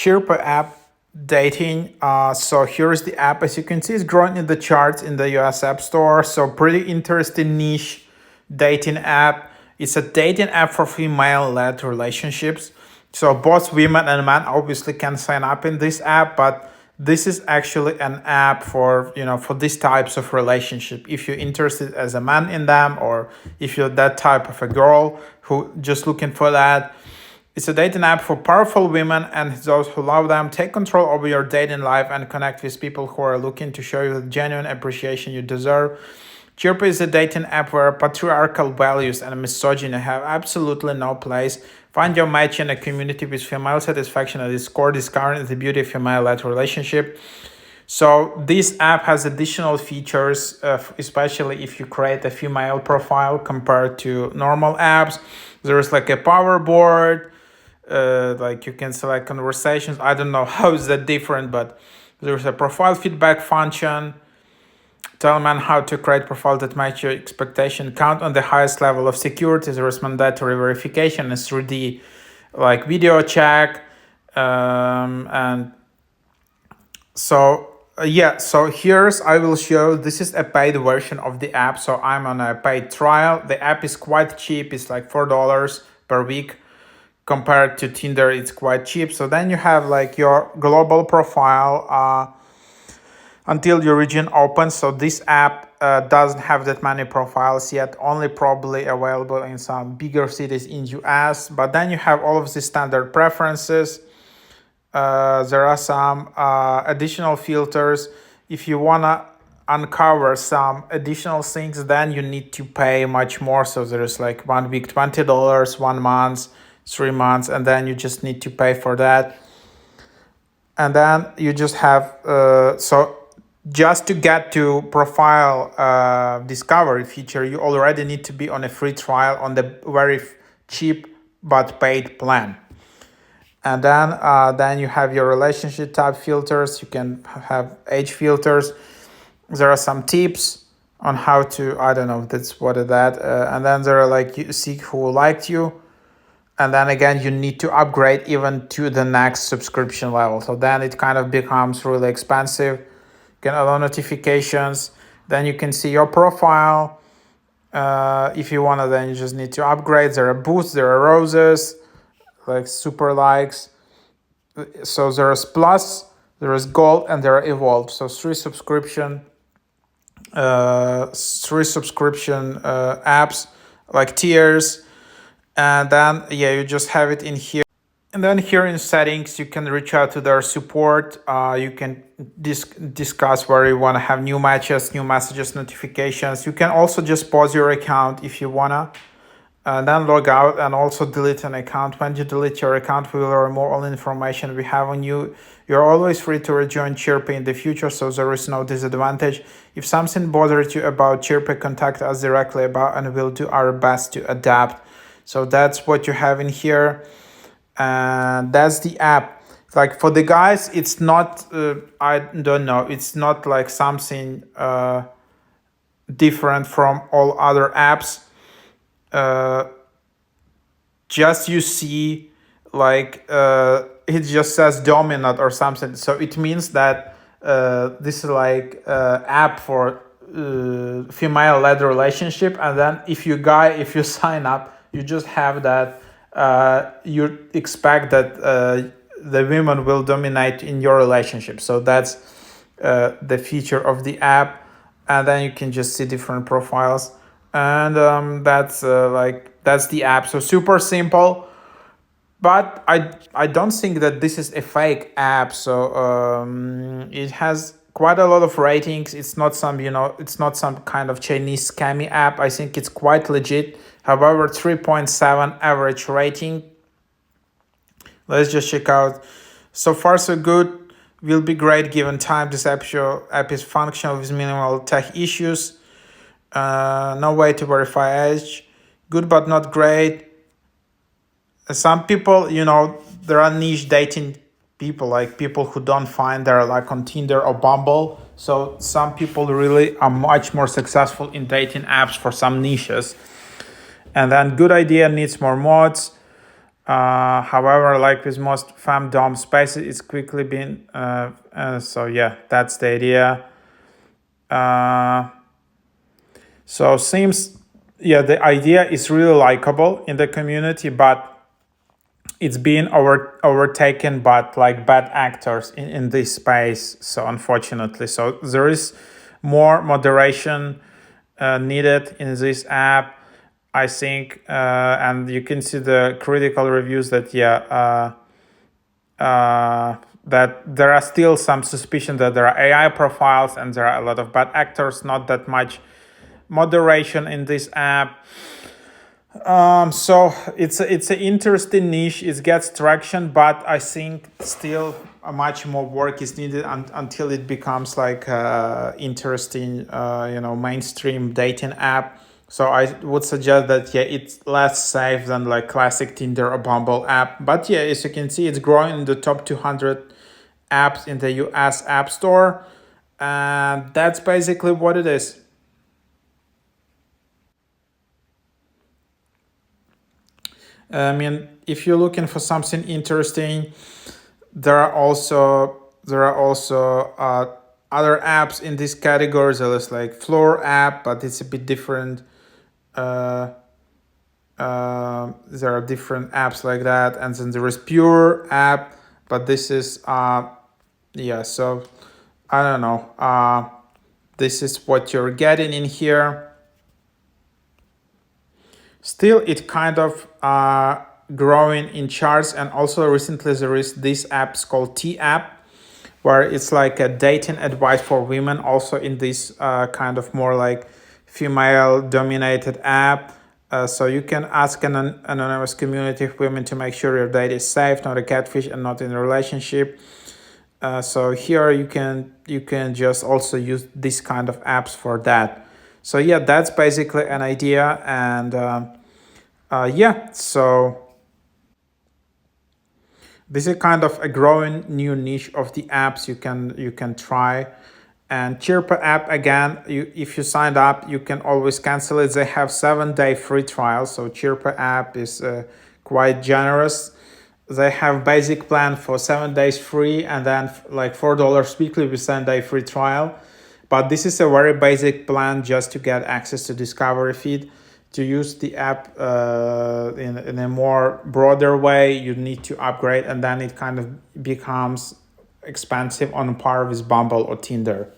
Chyrpe App dating. So here's the app. As you can see, it's growing in the charts in the US App Store. So pretty interesting niche dating app. It's a dating app for female-led relationships. So both women and men obviously can sign up in this app, but this is actually an app for for these types of relationship. If you're interested as a man in them, or if you're that type of a girl who just looking for that. It's a dating app for powerful women and those who love them. Take control over your dating life and connect with people who are looking to show you the genuine appreciation you deserve. Chyrpe is a dating app where patriarchal values and misogyny have absolutely no place. Find your match in a community with female satisfaction at its core, discovering the beauty of female-led relationship. So this app has additional features, especially if you create a female profile compared to normal apps. There's like a power board, like you can select conversations. I don't know how is that different, but there's a profile feedback function. Tell man how to create profile that match your expectation. Count on the highest level of security. There is mandatory verification and 3D like video check. And so so here's I will show. This is a paid version of the app. So I'm on a paid trial. The app is quite cheap. It's like $4 per week. Compared to Tinder, it's quite cheap. So then you have like your global profile until your region opens. So this app doesn't have that many profiles yet, only probably available in some bigger cities in US. But then you have all of the standard preferences. There are some additional filters. If you want to uncover some additional things, then you need to pay much more. So there's like 1 week $20, 1 month 3 months, and then you just need to pay for that. And then you just have so just to get to profile discovery feature, you already need to be on a free trial on the very cheap but paid plan. And then you have your relationship type filters. You can have age filters. There are some tips on how to, I don't know, that's what is that. And then there are like, you see who liked you. And then again, you need to upgrade even to the next subscription level. So then it kind of becomes really expensive. You can allow notifications. Then you can see your profile. If you want to, then you just need to upgrade. There are boosts, there are roses, like super likes. So there is plus, there is gold, and there are evolved. So three subscription apps, like tiers. And then you just have it in here. And then here in settings, you can reach out to their support. You can discuss where you want to have new matches, new messages, notifications. You can also just pause your account if you want to. And then log out and also delete an account. When you delete your account, we will remove all information we have on you. You're always free to rejoin Chyrpe in the future, so there is no disadvantage. If something bothers you about Chyrpe, contact us directly about, and we'll do our best to adapt. So that's what you have in here, and that's the app. Like for the guys, it's not, I don't know, it's not like something different from all other apps. Just you see like it just says dominant or something. So it means that this is like app for female-led relationship. And then if you sign up, you just have that, you expect that the women will dominate in your relationship. So that's the feature of the app. And then you can just see different profiles. And that's the app. So super simple. But I don't think that this is a fake app. So it has quite a lot of ratings. It's not some, it's not some kind of Chinese scammy app. I think it's quite legit. However, 3.7 average rating. Let's just check out. So far, so good. Will be great given time. This app is functional with minimal tech issues. No way to verify age. Good but not great. Some people, there are niche dating people, like people who don't find they're like on Tinder or Bumble. So some people really are much more successful in dating apps for some niches. And then good idea, needs more mods. However, like with most femdom spaces, it's quickly been so yeah, that's the idea. uh, so seems, yeah, the idea is really likable in the community, but it's being overtaken by like bad actors in this space. So unfortunately, so there is more moderation needed in this app, I think. And you can see the critical reviews that that there are still some suspicion that there are AI profiles and there are a lot of bad actors, not that much moderation in this app. So it's an interesting niche. It gets traction, but I think still much more work is needed until it becomes like interesting, mainstream dating app. So I would suggest that yeah, it's less safe than like classic Tinder or Bumble app. But yeah, as you can see, it's growing in the top 200 apps in the US App Store, and that's basically what it is. I mean, if you're looking for something interesting, there are also other apps in this category. So there's like Floor app, but it's a bit different. Uh, there are different apps like that, and then there is Pure app, but this is yeah. So I don't know. This is what you're getting in here. Still, it kind of growing in charts, and also recently there is this app called T app, where it's like a dating advice for women, also in this kind of more like female dominated app. So you can ask an anonymous community of women to make sure your date is safe, not a catfish, and not in a relationship. So here you can just also use this kind of apps for that. So yeah, that's basically an idea, and yeah. So this is kind of a growing new niche of the apps you can try. And Chirpa app, again, if you signed up, you can always cancel it. They have 7-day free trial, so Chirpa app is quite generous. They have basic plan for 7 days free, and then like $4 weekly with 7-day free trial. But this is a very basic plan just to get access to Discovery feed. To use the app in a more broader way, you need to upgrade, and then it kind of becomes expensive on par with Bumble or Tinder.